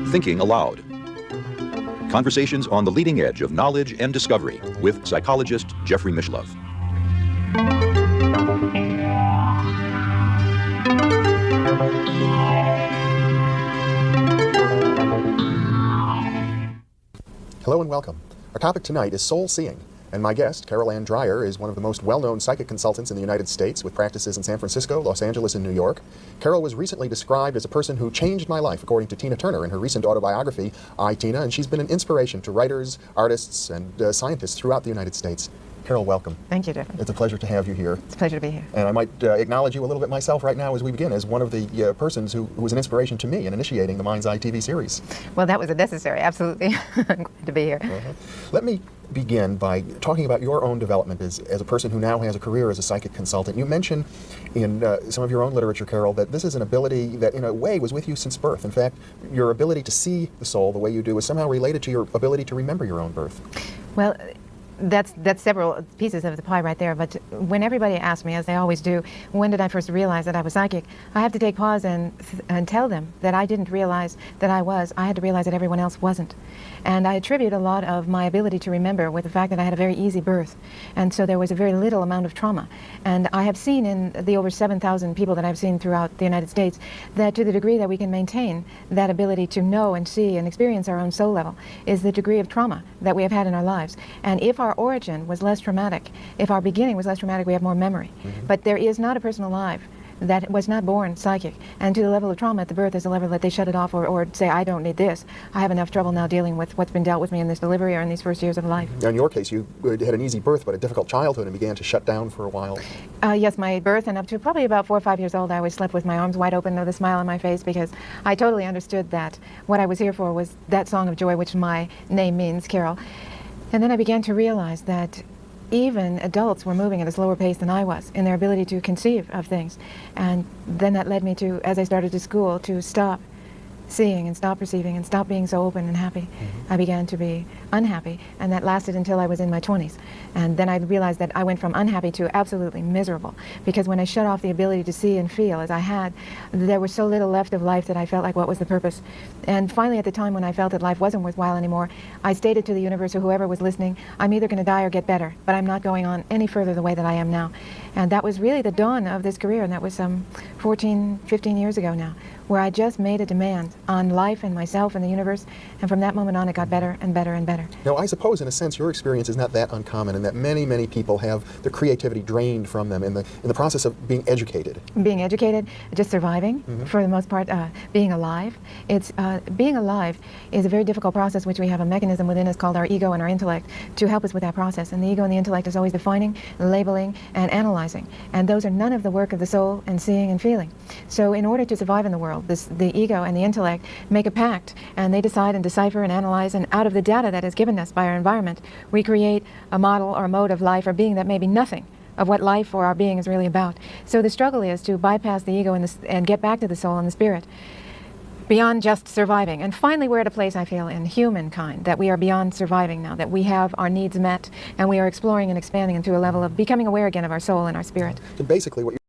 Thinking Aloud. Conversations on the leading edge of knowledge and discovery with psychologist Jeffrey Mishlove. Hello and welcome. Our topic tonight is soul seeing, and my guest, Carol Ann Dreyer, is one of the most well-known psychic consultants in the United States with practices in San Francisco, Los Angeles, and New York. Carol was recently described as a person who changed my life, according to Tina Turner in her recent autobiography, I, Tina, and she's been an inspiration to writers, artists, and scientists throughout the United States. Carol, welcome. Thank you, Jeffrey. It's a pleasure to have you here. It's a pleasure to be here. And I might acknowledge you a little bit myself right now as we begin as one of the persons who was an inspiration to me in initiating the Mind's Eye TV series. Well, that was necessary, absolutely. I'm glad to be here. Let me begin by talking about your own development as a person who now has a career as a psychic consultant. You mention in some of your own literature, Carol, that this is an ability that in a way was with you since birth. In fact, your ability to see the soul the way you do is somehow related to your ability to remember your own birth. Well, that's several pieces of the pie right there, but when everybody asks me, as they always do, when did I first realize that I was psychic, I have to take pause and tell them that I didn't realize that I was. I had to realize that everyone else wasn't. And I attribute a lot of my ability to remember with the fact that I had a very easy birth, and so there was a very little amount of trauma. And I have seen in the over 7,000 people that I've seen throughout the United States that to the degree that we can maintain that ability to know and see and experience our own soul level is the degree of trauma that we have had in our lives. And if our origin was less traumatic, if our beginning was less traumatic, we have more memory. But there is not a person alive that was not born psychic. And to the level of trauma at the birth is the level that they shut it off or say, I don't need this. I have enough trouble now dealing with what's been dealt with me in this delivery or in these first years of life. Now, in your case, you had an easy birth but a difficult childhood and began to shut down for a while. Yes, my birth and up to probably about 4 or 5 years old, I always slept with my arms wide open with a smile on my face because I totally understood that what I was here for was that song of joy, which my name means, Carol. And then I began to realize that even adults were moving at a slower pace than I was in their ability to conceive of things. And then that led me to, as I started to school, to stop seeing and stop perceiving and stop being so open and happy. I began to be unhappy, and that lasted until I was in my 20s. And then I realized that I went from unhappy to absolutely miserable, because when I shut off the ability to see and feel as I had, there was so little left of life that I felt like what was the purpose. And finally, at the time when I felt that life wasn't worthwhile anymore, I stated to the universe or whoever was listening, I'm either going to die or get better, but I'm not going on any further the way that I am now. And that was really the dawn of this career, and that was some 14, 15 years ago now, where I just made a demand on life and myself and the universe, and from that moment on it got better and better and better. Now, I suppose in a sense your experience is not that uncommon, and that many, many people have their creativity drained from them in the process of being educated. Being educated, just surviving, for the most part, being alive. Being alive is a very difficult process, which we have a mechanism within us called our ego and our intellect to help us with that process. And the ego and the intellect is always defining, labeling, and analyzing. And those are none of the work of the soul and seeing and feeling. So in order to survive in the world, the ego and the intellect make a pact, and they decide and decipher and analyze, and out of the data that is given us by our environment, we create a model or a mode of life or being that may be nothing of what life or our being is really about. So the struggle is to bypass the ego and get back to the soul and the spirit, beyond just surviving. And finally, we're at a place, I feel, in humankind, that we are beyond surviving now, that we have our needs met, and we are exploring and expanding into a level of becoming aware again of our soul and our spirit. So basically what